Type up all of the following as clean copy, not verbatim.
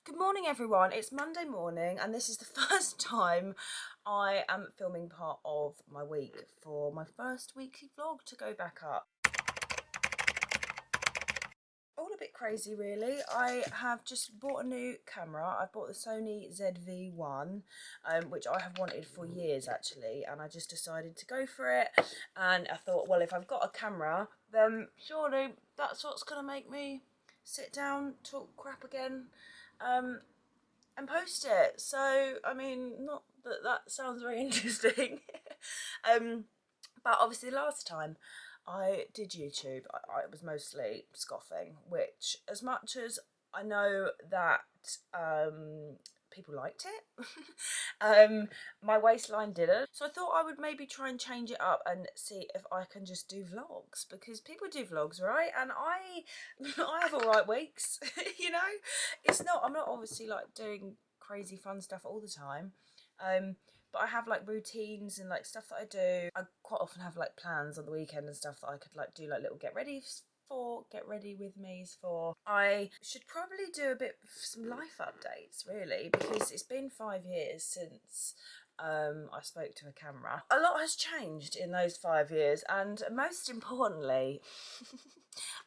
Good morning everyone, it's Monday morning and this is the first time I am filming part of my week for my first weekly vlog to go back up. All a bit crazy really. I have just bought a new camera. I bought the Sony ZV-1 which I have wanted for years actually, and I just decided to go for it. And I thought, well, if I've got a camera then surely that's what's going to make me sit down, talk crap again and post it. So I mean, not that that sounds very interesting. But obviously last time I did YouTube, I was mostly scoffing, which, as much as I know that people liked it, my waistline didn't. So I thought I would maybe try and change it up and see if I can just do vlogs, because people do vlogs, right? And I have alright weeks, you know? I'm not obviously like doing crazy fun stuff all the time. But I have like routines and like stuff that I do. I quite often have like plans on the weekend and stuff that I could like do, like little get ready with me's for. I should probably do a bit of some life updates really, because it's been 5 years since I spoke to a camera. A lot has changed in those 5 years, and most importantly,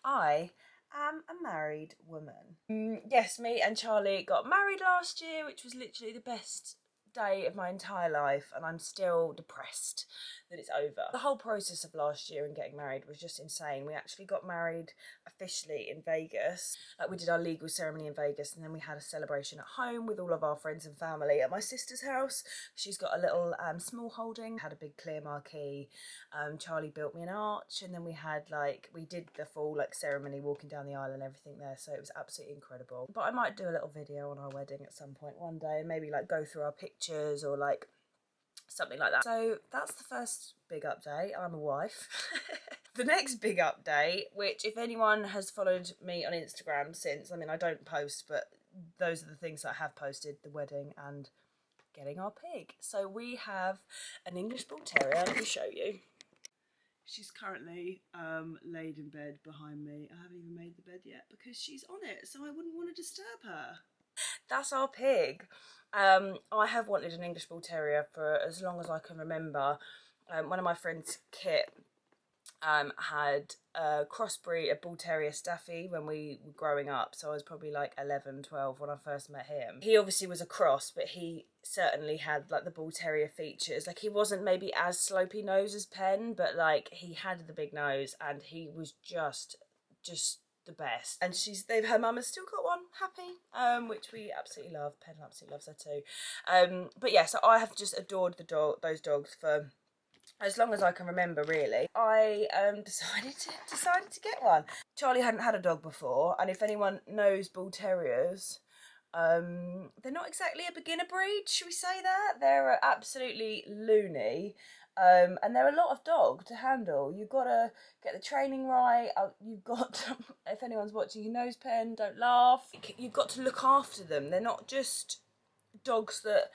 I am a married woman. Yes, me and Charlie got married last year, which was literally the best day of my entire life, and I'm still depressed that it's over. The whole process of last year and getting married was just insane. We actually got married officially in Vegas. Like, we did our legal ceremony in Vegas, and then we had a celebration at home with all of our friends and family at my sister's house. She's got a little small holding, had a big clear marquee. Charlie built me an arch, and then we did the full like ceremony, walking down the aisle and everything there, so it was absolutely incredible. But I might do a little video on our wedding at some point one day, and maybe like go through our pictures or like something like that. So that's the first big update. I'm a wife. The next big update, which if anyone has followed me on Instagram since, I mean, I don't post, but those are the things that I have posted: the wedding and getting our pig. So we have an English Bull Terrier. Let me show you. She's currently laid in bed behind me. I haven't even made the bed yet because she's on it, so I wouldn't want to disturb her. That's our pig. I have wanted an English Bull Terrier for as long as I can remember. One of my friends, Kit, had a crossbreed, a Bull Terrier Staffy when we were growing up, so I was probably like 11, 12 when I first met him. He obviously was a cross, but he certainly had like the Bull Terrier features. Like, he wasn't maybe as slopey nose as Pen, but like he had the big nose, and he was just the best. And her mum has still got one, Happy, which we absolutely love. Pen absolutely loves her too. But yeah, so I have just adored those dogs for as long as I can remember, really. I decided to get one. Charlie hadn't had a dog before, and if anyone knows Bull Terriers, they're not exactly a beginner breed, should we say that? They're absolutely loony. And they're a lot of dog to handle. You've got to get the training right. You've got, if anyone's watching who knows Pen, don't laugh. You've got to look after them. They're not just dogs that,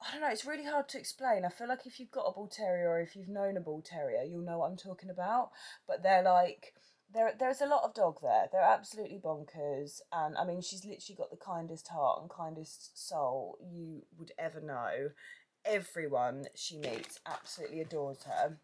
I don't know, it's really hard to explain. I feel like if you've got a Bull Terrier, or if you've known a Bull Terrier, you'll know what I'm talking about. But they're like, there's a lot of dog there. They're absolutely bonkers. And I mean, she's literally got the kindest heart and kindest soul you would ever know. Everyone she meets absolutely adores her,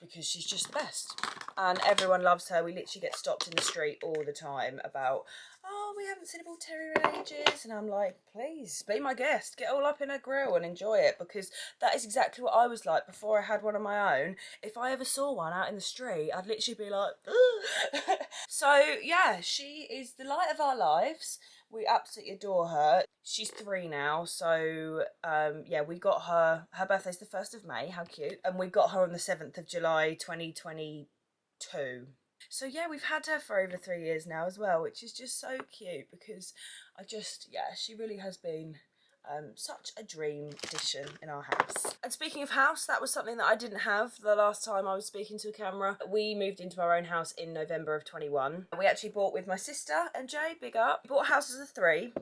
because she's just the best, and everyone loves her. We literally get stopped in the street all the time about, oh, we haven't seen a Bull Terrier in ages, and I'm like, please be my guest, get all up in her grill and enjoy it, because that is exactly what I was like before I had one of my own. If I ever saw one out in the street, I'd literally be like, ugh. So yeah, she is the light of our lives. We absolutely adore her. She's 3 now, so yeah, we got her birthday's the 1st of May, how cute, and we got her on the 7th of July 2022. So yeah, we've had her for over 3 years now as well, which is just so cute, because yeah, she really has been such a dream addition in our house. And speaking of house, that was something that I didn't have the last time I was speaking to a camera. We moved into our own house in November of 21. We actually bought with my sister and Jay, big up. We bought a house as a 3.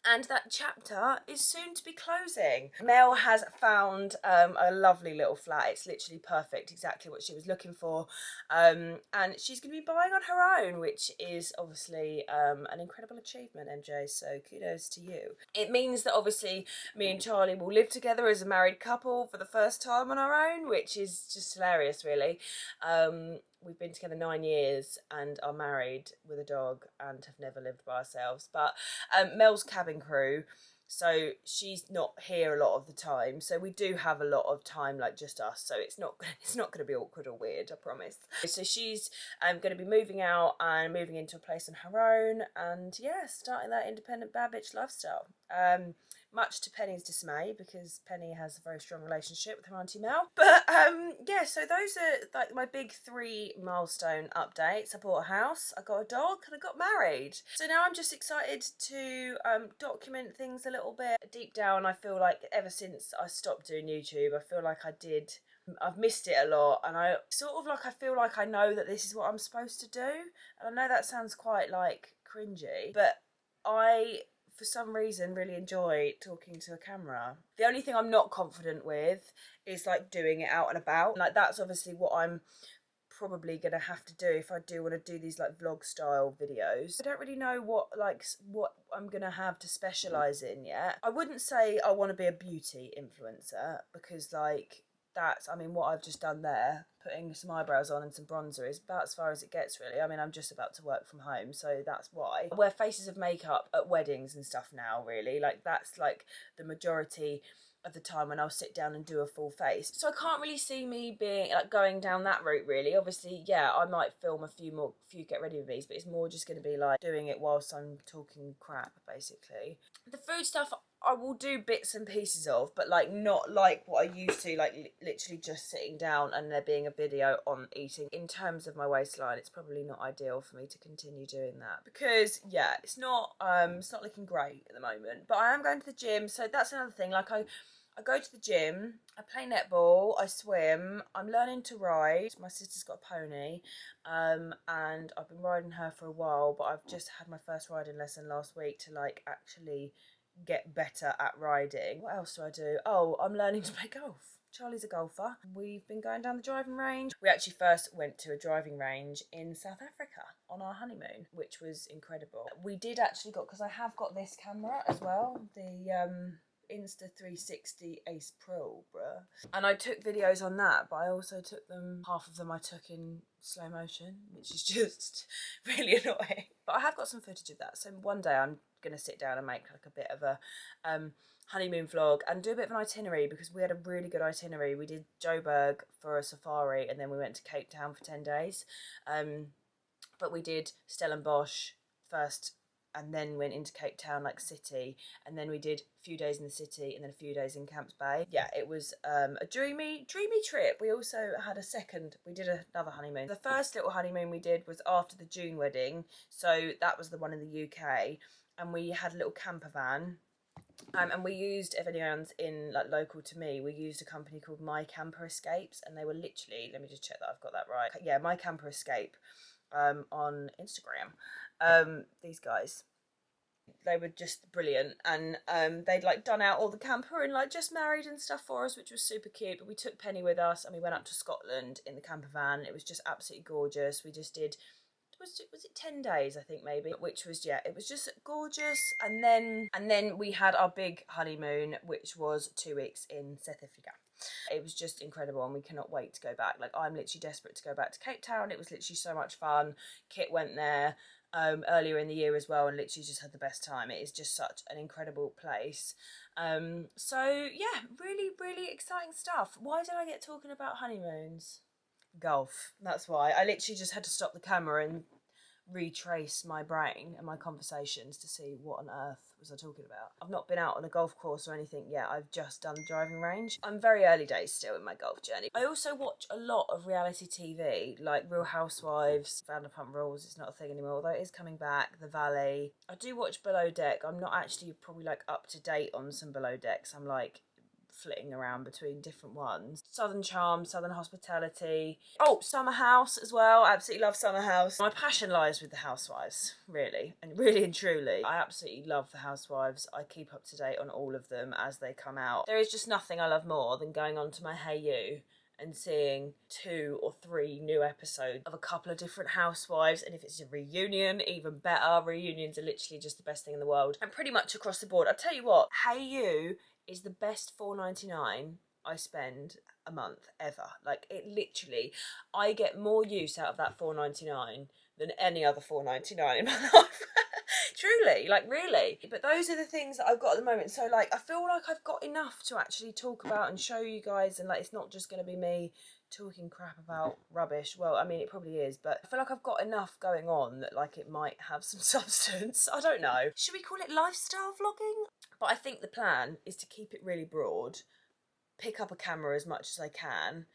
and that chapter is soon to be closing. Mel has found a lovely little flat. It's literally perfect, exactly what she was looking for, and she's going to be buying on her own, which is obviously an incredible achievement, MJ, so kudos to you. It means that obviously me and Charlie will live together as a married couple for the first time on our own, which is just hilarious, really. We've been together 9 years and are married with a dog and have never lived by ourselves. But Mel's cabin crew, so she's not here a lot of the time. So we do have a lot of time, like just us. So it's not going to be awkward or weird, I promise. So she's going to be moving out and moving into a place on her own, and yeah, starting that independent bad bitch lifestyle. Much to Penny's dismay, because Penny has a very strong relationship with her Auntie Mel. But yeah, so those are like my big 3 milestone updates. I bought a house, I got a dog, and I got married. So now I'm just excited to document things a little bit. Deep down, I feel like ever since I stopped doing YouTube, I feel like I've missed it a lot, and I feel like I know that this is what I'm supposed to do. And I know that sounds quite like cringy, but I, for some reason, really enjoy talking to a camera. The only thing I'm not confident with is like doing it out and about. Like that's obviously what I'm probably gonna have to do if I do want to do these like vlog style videos. I don't really know what I'm gonna have to specialize in yet. I wouldn't say I want to be a beauty influencer, because like that's, I mean, what I've just done there, putting some eyebrows on and some bronzer, is about as far as it gets, really. I mean, I'm just about to work from home, so that's why. I wear faces of makeup at weddings and stuff now, really. Like, that's like the majority of the time when I'll sit down and do a full face. So I can't really see me being like going down that route, really. Obviously, yeah, I might film a few get ready with these, but it's more just going to be like doing it whilst I'm talking crap, basically. The food stuff I will do bits and pieces of, but like not like what I used to, like literally just sitting down and there being a video on eating. In terms of my waistline, it's probably not ideal for me to continue doing that, because yeah, it's not looking great at the moment. But I am going to the gym, so that's another thing. Like I go to the gym, I play netball, I swim, I'm learning to ride. My sister's got a pony, and I've been riding her for a while, but I've just had my first riding lesson last week to like actually get better at riding. What else do I do? Oh, I'm learning to play golf. Charlie's a golfer. We've been going down the driving range. We actually first went to a driving range in South Africa on our honeymoon, which was incredible. We did actually because I have got this camera as well, the Insta360 Ace Pro, bruh. And I took videos on that, but I also took them, half of them I took in slow motion, which is just really annoying. But I have got some footage of that, so one day I'm gonna sit down and make like a bit of a honeymoon vlog and do a bit of an itinerary, because we had a really good itinerary. We did Joburg for a safari, and then we went to Cape Town for 10 days. But we did Stellenbosch first, and then went into Cape Town, like city, and then we did a few days in the city and then a few days in Camps Bay. Yeah, it was a dreamy trip. We also had we did another honeymoon. The first little honeymoon we did was after the June wedding, so that was the one in the UK, and we had a little camper van. And we used, if anyone's in like local to me, we used a company called My Camper Escapes, and they were literally, let me just check that I've got that right. Yeah, My Camper Escape on Instagram. These guys, they were just brilliant, and they'd like done out all the camper and like just married and stuff for us, which was super cute. But we took Penny with us, and we went up to Scotland in the camper van. It was just absolutely gorgeous. We just did, was it 10 days, I think, maybe, which was, yeah, it was just gorgeous. And then we had our big honeymoon, which was 2 weeks in South Africa. It was just incredible, and we cannot wait to go back. Like, I'm literally desperate to go back to Cape Town. It was literally so much fun. Kit went there earlier in the year as well, and literally just had the best time. It is just such an incredible place. So yeah, really exciting stuff. Why did I get talking about honeymoons? Golf. That's why. I literally just had to stop the camera and retrace my brain and my conversations to see what on earth was I talking about. I've not been out on a golf course or anything yet. I've just done the driving range. I'm very early days still in my golf journey. I also watch a lot of reality TV, like Real Housewives, Vanderpump Rules. It's not a thing anymore, although it is coming back. The Valley. I do watch Below Deck. I'm not actually probably like up to date on some Below Decks. I'm like flitting around between different ones. Southern Charm, Southern Hospitality. Oh, Summer House as well. Absolutely love Summer House. My passion lies with the Housewives, really. And really and truly, I absolutely love the Housewives. I keep up to date on all of them as they come out. There is just nothing I love more than going onto my Hey You and seeing 2 or 3 new episodes of a couple of different housewives, and if it's a reunion, even better. Reunions are literally just the best thing in the world, and pretty much across the board. I'll tell you what, Hey You is the best $4.99 I spend a month ever. Like, it literally, I get more use out of that $4.99 than any other $4.99 in my life. Truly, like, really. But those are the things that I've got at the moment. So, like, I feel like I've got enough to actually talk about and show you guys, and like, it's not just going to be me talking crap about rubbish. Well, I mean, it probably is, but I feel like I've got enough going on that, like, it might have some substance. I don't know. Should we call it lifestyle vlogging? But I think the plan is to keep it really broad, pick up a camera as much as I can,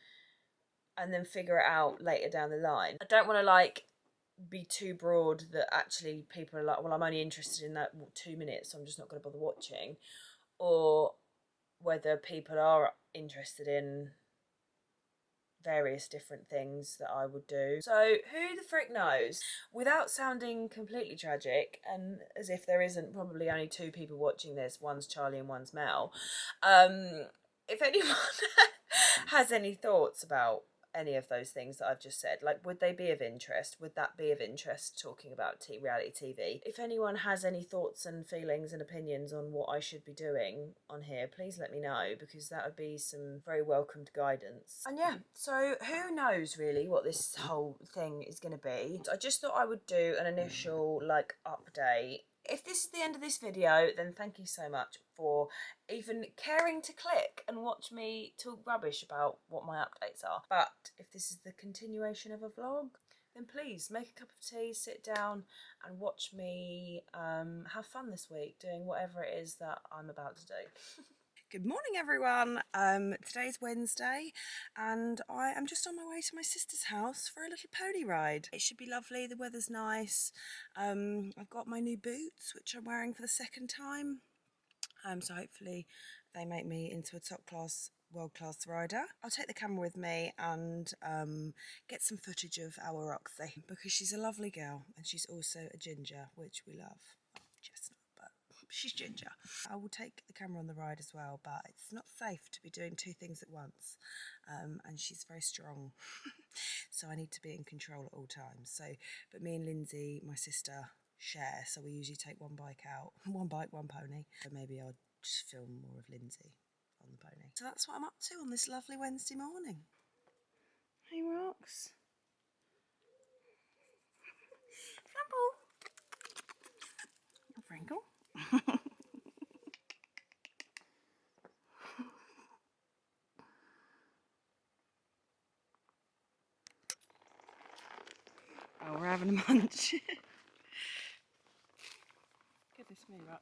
and then figure it out later down the line. I don't want to, like, be too broad that actually people are like, well, I'm only interested in that 2 minutes, so I'm just not going to bother watching, or whether people are interested in various different things that I would do. So who the frick knows? Without sounding completely tragic, and as if there isn't probably only 2 people watching this, one's Charlie and one's Mel, if anyone has any thoughts about any of those things that I've just said, like, would they be of interest? Would that be of interest, talking about reality TV? If anyone has any thoughts and feelings and opinions on what I should be doing on here, please let me know, because that would be some very welcomed guidance. And yeah, so who knows really what this whole thing is going to be. I just thought I would do an initial, like, update. If this is the end of this video, then thank you so much for even caring to click and watch me talk rubbish about what my updates are. But if this is the continuation of a vlog, then please make a cup of tea, sit down and watch me have fun this week doing whatever it is that I'm about to do. Good morning, everyone. Today's Wednesday and I am just on my way to my sister's house for a little pony ride. It should be lovely, the weather's nice. I've got my new boots, which I'm wearing for the second time. So hopefully they make me into a top class, world class rider. I'll take the camera with me and get some footage of our Roxy, because she's a lovely girl and she's also a ginger, which we love. Oh, chestnut, but she's ginger. I will take the camera on the ride as well, but it's not safe to be doing 2 things at once, and she's very strong. So I need to be in control at all times. So, but me and Lindsay, my sister, share, so we usually take one bike out, one bike, one pony. So maybe I'll just film more of Lindsay on the pony. So that's what I'm up to on this lovely Wednesday morning. Hey, Rox. Ramble. Frankel. Oh, we're having a munch. Goodness me, Rox.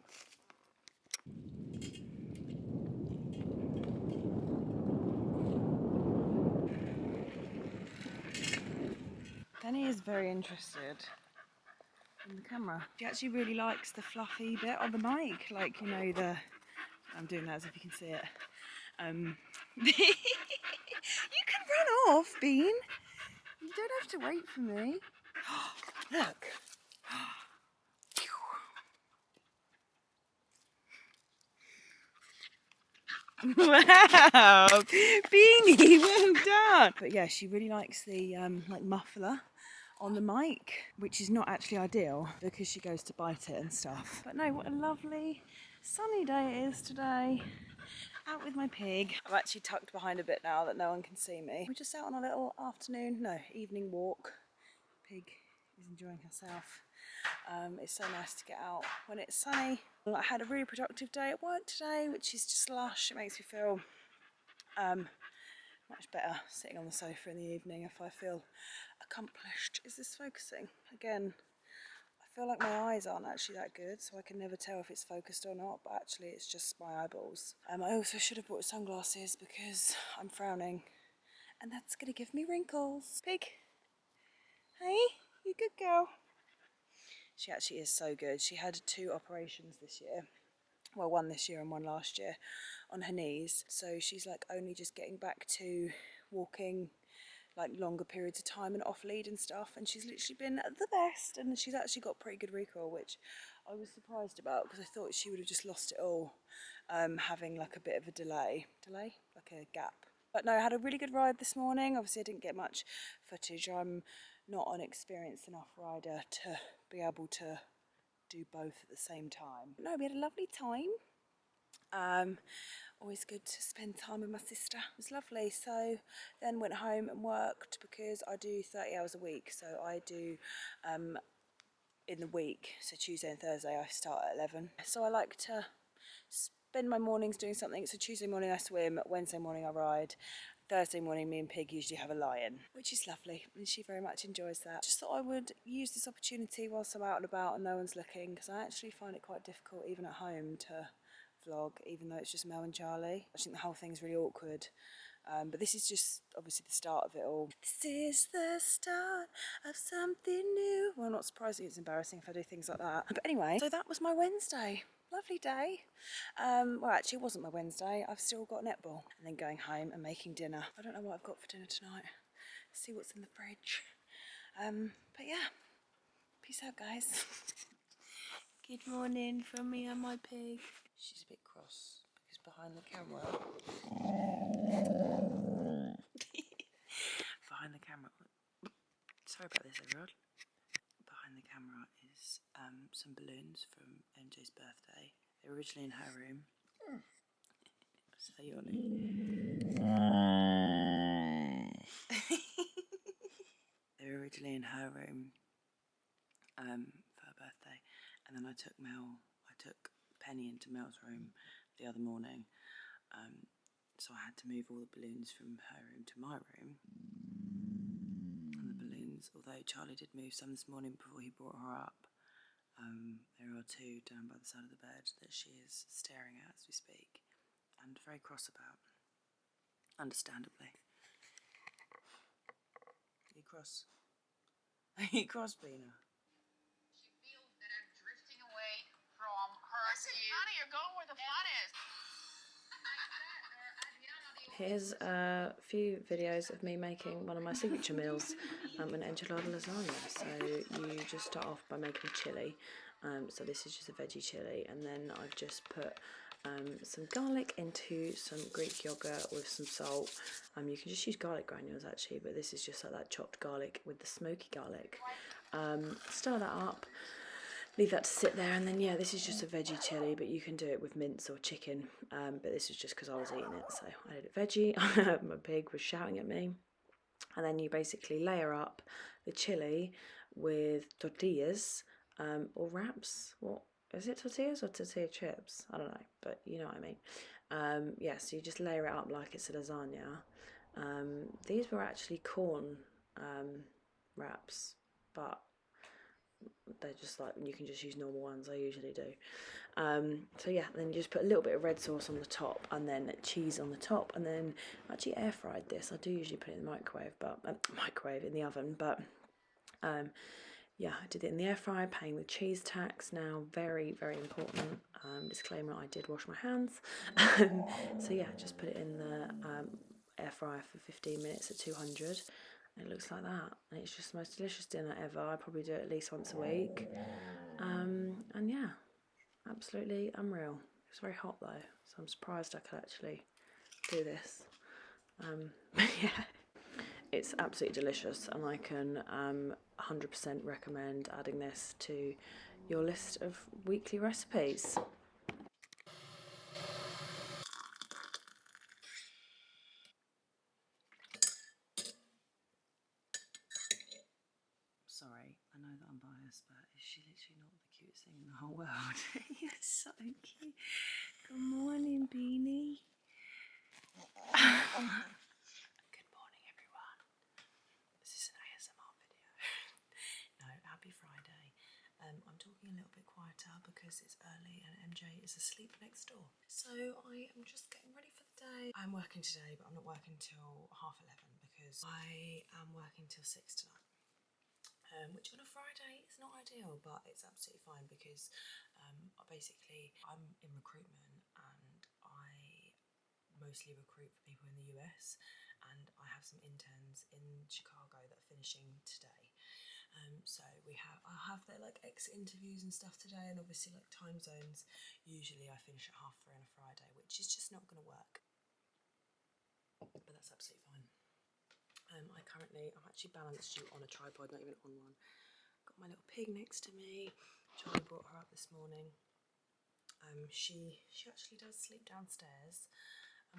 Danny is very interested in the camera. She actually really likes the fluffy bit on the mic, like, you know, I'm doing that as if you can see it. You can run off, Bean. You don't have to wait for me. Look. Wow, Beanie, well done. But yeah, she really likes the like muffler on the mic, which is not actually ideal because she goes to bite it and stuff. But no, what a lovely sunny day it is today. Out with my pig. I'm actually tucked behind a bit now that no one can see me. We're just out on a little evening walk. Pig is enjoying herself. It's so nice to get out when it's sunny. I had a really productive day at work today, which is just lush. It makes me feel much better sitting on the sofa in the evening if I feel accomplished. Is this focusing? Again, I feel like my eyes aren't actually that good, so I can never tell if it's focused or not, but actually it's just my eyeballs. I also should have brought sunglasses because I'm frowning and that's gonna give me wrinkles. Pig, hey, you good girl. She actually is so good. She had 2 operations this year well, one this year and one last year, on her knees. So she's like only just getting back to walking like longer periods of time and off lead and stuff, and she's literally been the best, and she's actually got pretty good recall, which I was surprised about because I thought she would have just lost it all, having like a bit of a delay, like a gap. But no, I had a really good ride this morning. Obviously I didn't get much footage. I'm not an experienced enough rider to be able to do both at the same time. But no, we had a lovely time. Always good to spend time with my sister. It was lovely. So then went home and worked because I do 30 hours a week. So I do in the week, so Tuesday and Thursday I start at 11. So I like to spend my mornings doing something. So Tuesday morning I swim, Wednesday morning I ride, Thursday morning me and Pig usually have a lie-in, which is lovely, and she very much enjoys that. Just thought I would use this opportunity whilst I'm out and about and no one's looking, because I actually find it quite difficult even at home to vlog, even though it's just Mel and Charlie. I think the whole thing's really awkward. But this is just obviously the start of it all. This is the start of something new. Well, not surprising, it's embarrassing if I do things like that. But anyway, so that was my Wednesday. Lovely day. Well, actually it wasn't my Wednesday. I've still got netball. And then going home and making dinner. I don't know what I've got for dinner tonight. See what's in the fridge. But yeah, peace out, guys. Good morning from me and my pig. She's a bit cross because behind the camera behind the camera, sorry about this everyone, behind the camera is some balloons from MJ's birthday. They were originally in her room. So yawning. They were originally in her room for her birthday, and then I took Penny into Mel's room the other morning, so I had to move all the balloons from her room to my room. And the balloons, although Charlie did move some this morning before he brought her up, there are two down by the side of the bed that she is staring at as we speak, and very cross about, understandably. Are you cross? Are you cross, Bina? She feels that I'm drifting away from her. Listen, honey, you're going where the fun is. Here's a few videos of me making one of my signature meals, an enchilada lasagna. So you just start off by making a chilli. So this is just a veggie chilli, and then I've just put some garlic into some Greek yogurt with some salt. You can just use garlic granules actually, but this is just like that chopped garlic with the smoky garlic. Stir that up. Leave that to sit there, and then yeah, this is just a veggie chili, but you can do it with mince or chicken, but this is just because I was eating it, so I did it veggie. My pig was shouting at me. And then you basically layer up the chili with tortillas, or wraps. What is it, tortillas or tortilla chips? I don't know, but you know what I mean. Yeah, so you just layer it up like it's a lasagna. These were actually corn wraps, but they're just like, you can just use normal ones, I usually do. So yeah, then you just put a little bit of red sauce on the top, and then cheese on the top, and then I actually air fried this. I do usually put it in the microwave, but in the oven, but yeah, I did it in the air fryer, paying the cheese tax. Now, very, very important disclaimer, I did wash my hands. So yeah, just put it in the air fryer for 15 minutes at 200. It looks like that, and it's just the most delicious dinner ever. I probably do it at least once a week, and yeah, absolutely unreal. It's very hot though, so I'm surprised I could actually do this. But yeah, it's absolutely delicious, and I can 100% recommend adding this to your list of weekly recipes. Sorry, I know that I'm biased, but is she literally not the cutest thing in the whole world? You're so cute. Good morning, Beanie. Good morning, everyone. This is an ASMR video. No, happy Friday. I'm talking a little bit quieter because it's early and MJ is asleep next door. So I am just getting ready for the day. I'm working today, but I'm not working till 11:30 because I am working till 6 tonight. which on a Friday is not ideal, but it's absolutely fine because basically I'm in recruitment and I mostly recruit for people in the US, and I have some interns in Chicago that are finishing today. So I'll have their like exit interviews and stuff today, and obviously like time zones. Usually I finish at 3:30 on a Friday, which is just not going to work. But that's absolutely fine. I've actually balanced you on a tripod, not even on one. Got my little pig next to me. Charlie brought her up this morning. She actually does sleep downstairs,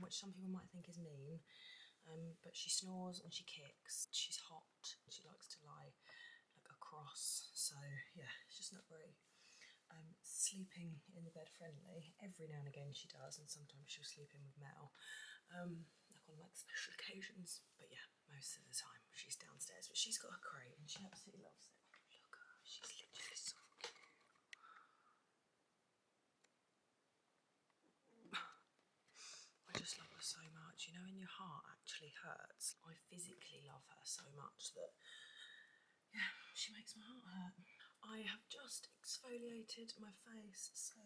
which some people might think is mean. But she snores and she kicks. She's hot. She likes to lie like across. So yeah, it's just not very sleeping in the bed friendly. Every now and again she does, and sometimes she'll sleep in with Mel, like on like special occasions. But yeah, most of the time she's downstairs. But she's got a crate and she absolutely loves it. Look at her, she's literally so cute. I just love her so much. You know, when your heart actually hurts. I physically love her so much that, yeah, she makes my heart hurt. I have just exfoliated my face, so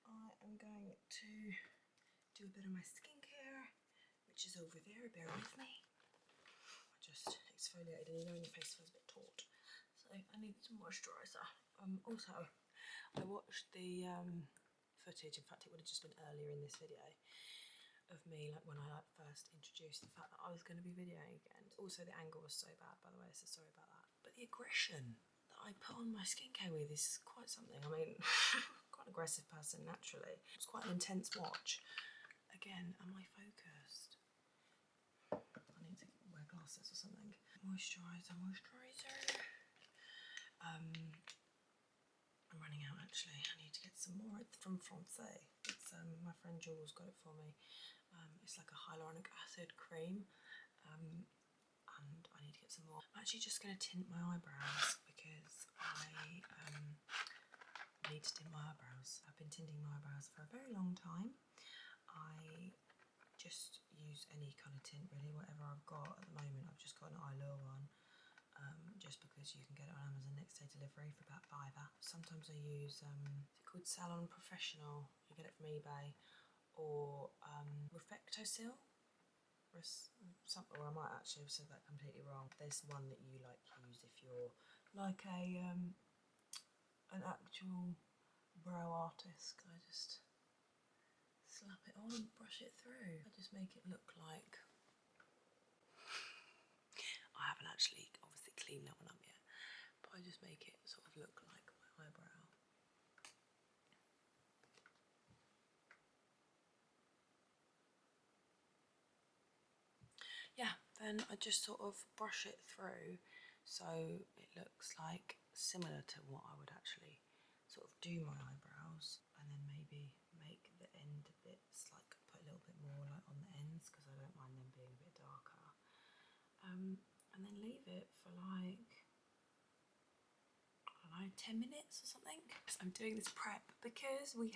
I am going to do a bit of my skincare, which is over there. Bear with me. I just exfoliated, and you know when your face feels a bit taut, so I need some moisturiser. Also, I watched the footage. In fact, it would have just been earlier in this video of me, like when I first introduced the fact that I was going to be videoing again. Also, the angle was so bad, by the way, so sorry about that. But the aggression that I put on my skincare with is quite something. I mean, quite an aggressive person naturally. It was quite an intense watch. Again, am I focused? I need to wear glasses or something. Moisturiser, moisturiser. I'm running out actually. I need to get some more. It's from Francais. It's my friend Jules got it for me. It's like a hyaluronic acid cream, and I need to get some more. I'm actually just going to tint my eyebrows because I need to tint my eyebrows. I've been tinting my eyebrows for a very long time. I just use any colour tint really, whatever I've got at the moment. I've just got an Eyelure one, just because you can get it on Amazon next day delivery for about £5. Sometimes I use, is it called Salon Professional? You get it from eBay. Or Reflectosil, or something, or I might actually have said that completely wrong. There's one that you like use if you're like an actual brow artist. I just slap it on and brush it through. I just make it look like, I haven't actually obviously cleaned that one up yet, but I just make it sort of look like my eyebrow. Yeah, then I just sort of brush it through so it looks like similar to what I would actually sort of do my eyebrows, and then maybe make the end bits, like put a little bit more like on the ends because I don't mind them being a bit darker, and then leave it for like, I don't know, 10 minutes or something. I'm doing this prep because we've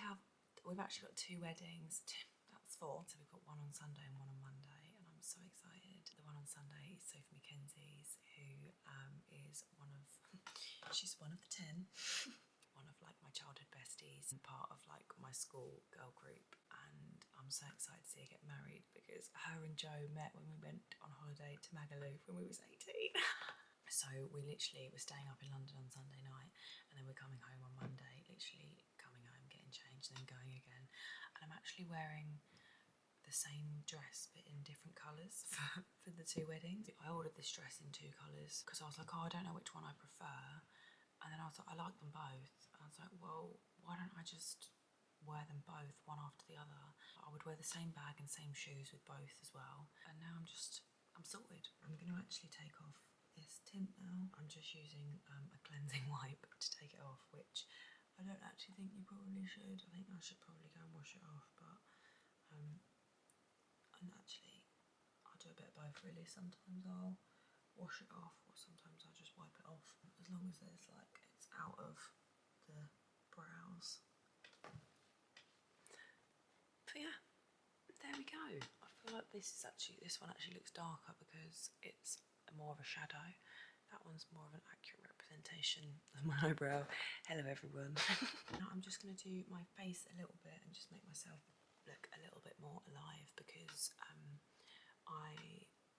actually got 2 weddings. That's 4. So we've got one on Sunday and one on Monday, and I'm so excited. The one on Sunday is Sophie Mackenzie's, who is she's one of the 10. One of like my childhood besties and part of like my school girl group, and I'm so excited to see her get married because her and Joe met when we went on holiday to Magaluf when we was 18. So we literally were staying up in London on Sunday night, and then we're coming home on Monday, literally coming home, getting changed, and then going again. And I'm actually wearing the same dress but in different colours for the 2 weddings. I ordered this dress in 2 colours because I was like, oh, I don't know which one I prefer. And then I was like, I like them both. And I was like, well, why don't I just wear them both, one after the other? I would wear the same bag and same shoes with both as well. And now I'm sorted. I'm going to actually take off this tint now. I'm just using a cleansing wipe to take it off, which I don't actually think you probably should. I think I should probably go and wash it off, but and actually I'll do a bit of both really. Sometimes I'll wash it off, or sometimes I'll just wipe it off, as long as it's like it's out of the brows. But yeah, there we go. I feel like this one actually looks darker because it's more of a shadow. That one's more of an accurate representation of my eyebrow. Hello everyone. Now I'm just going to do my face a little bit and just make myself look a little bit more alive because I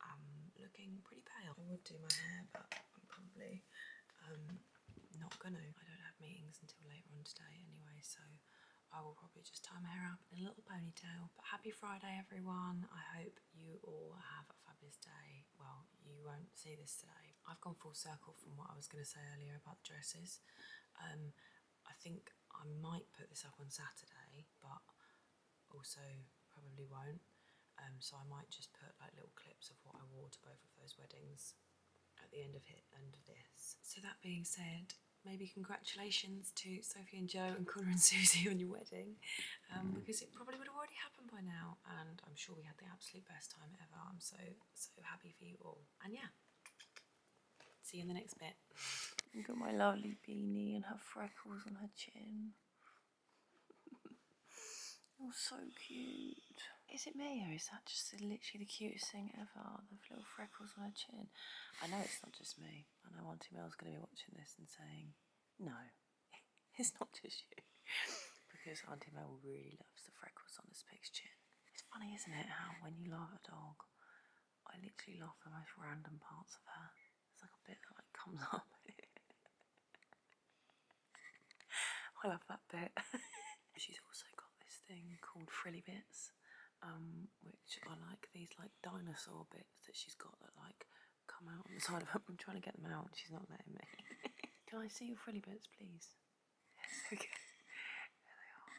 am looking pretty pale. I would do my hair, but I'm probably not gonna. I don't have meetings until later on today anyway, so I will probably just tie my hair up in a little ponytail. But happy Friday everyone. I hope you all have a fabulous day. Well, you won't see this today. I've gone full circle from what I was going to say earlier about the dresses. I think I might put this up on Saturday, but also probably won't. So I might just put like little clips of what I wore to both of those weddings at the end of this. So that being said, maybe congratulations to Sophie and Joe and Connor and Susie on your wedding, because it probably would have already happened by now, and I'm sure we had the absolute best time ever. I'm so happy for you all. And yeah, see you in the next bit. I've got my lovely beanie and her freckles on her chin. Oh, so cute. Is it me, or is that just literally the cutest thing ever? The little freckles on her chin. I know it's not just me. I know Auntie Mel's going to be watching this and saying, no, it's not just you. Because Auntie Mel really loves the freckles on this pig's chin. It's funny, isn't it, how when you laugh at a dog, I literally laugh the most random parts of her. It's like a bit that like comes up. I love that bit. She's also got this thing called frilly bits, which are like these like dinosaur bits that she's got that like come out on the side of her. I'm trying to get them out and she's not letting me. Can I see your frilly bits, please? Yes, okay. There they are.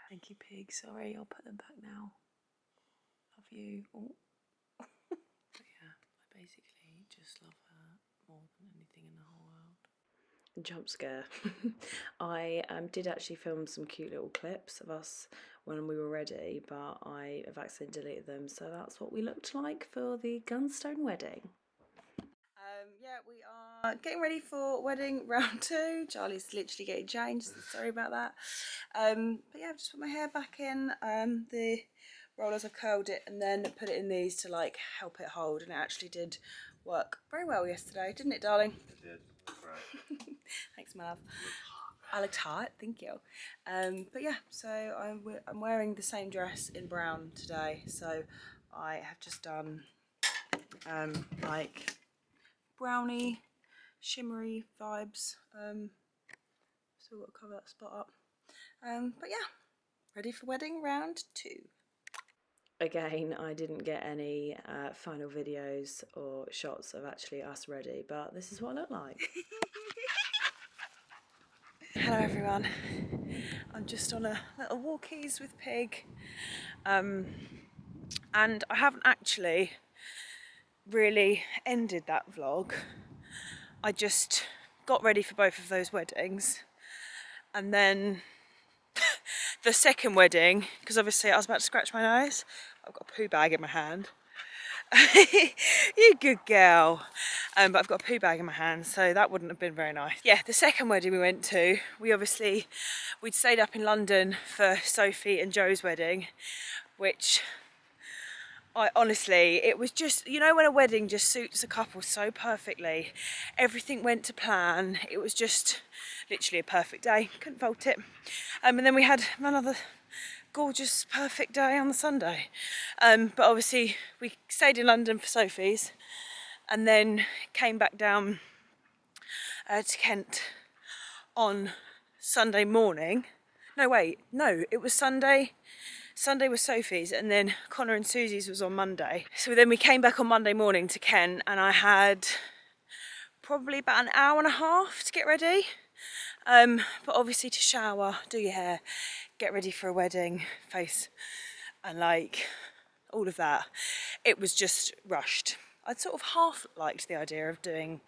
Thank you, pig. Sorry, I'll put them back now. Love you. Oh. But yeah, I basically just love her more than anything in the whole world. Jump scare. I did actually film some cute little clips of us when we were ready, but I have accidentally deleted them, so that's what we looked like for the Gunstone wedding. Yeah, we are getting ready for wedding round 2. Charlie's literally getting changed, so sorry about that. But yeah, I've just put my hair back in. The rollers, I've curled it and then put it in these to like help it hold, and it actually did work very well yesterday, didn't it, darling? It did. Right. Thanks, my love. I looked hot, thank you. But yeah, so I'm wearing the same dress in brown today. So I have just done like brownie, shimmery vibes. Still got to cover that spot up. But yeah, ready for wedding round 2. Again, I didn't get any final videos or shots of actually us ready, but this is what I look like. Hello everyone, I'm just on a little walkies with Pig, and I haven't actually really ended that vlog. I just got ready for both of those weddings, and then the second wedding, because obviously I was about to scratch my nose, I've got a poo bag in my hand. You good girl. But I've got a poo bag in my hand, so that wouldn't have been very nice. Yeah, the second wedding we went to, we'd stayed up in London for Sophie and Joe's wedding, which honestly, it was just, you know when a wedding just suits a couple so perfectly, everything went to plan, it was just literally a perfect day, couldn't fault it. And then we had another gorgeous perfect day on the Sunday, but obviously we stayed in London for Sophie's and then came back down to Kent on Sunday morning. It was Sunday was Sophie's, and then Connor and Susie's was on Monday. So then we came back on Monday morning to Kent, and I had probably about an hour and a half to get ready, but obviously to shower, do your hair, get ready for a wedding, face, and like all of that. It was just rushed. I'd sort of half liked the idea of doing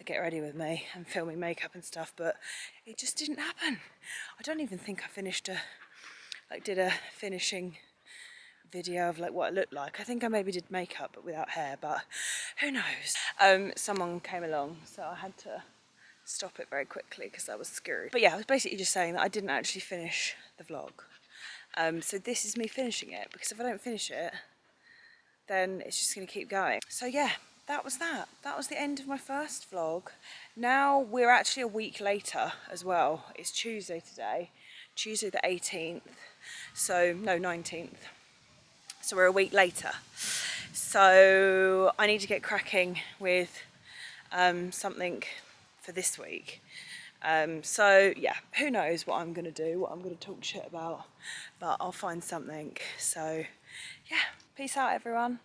a get ready with me and filming makeup and stuff, but it just didn't happen. I don't even think I did a finishing video of like what it looked like. I think I maybe did makeup but without hair, but who knows. Someone came along, so I had to stop it very quickly because that was scary. But yeah, I was basically just saying that I didn't actually finish the vlog. So this is me finishing it, because if I don't finish it, then it's just going to keep going. So yeah, that was that. That was the end of my first vlog. Now we're actually a week later as well. It's Tuesday today, Tuesday the 18th. So, no, 19th. So we're a week later. So I need to get cracking with something for this week. So yeah, who knows what I'm gonna do, what I'm gonna talk shit about, but I'll find something. So yeah, peace out everyone.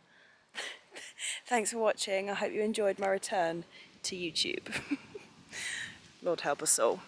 Thanks for watching. I hope you enjoyed my return to YouTube. Lord help us all.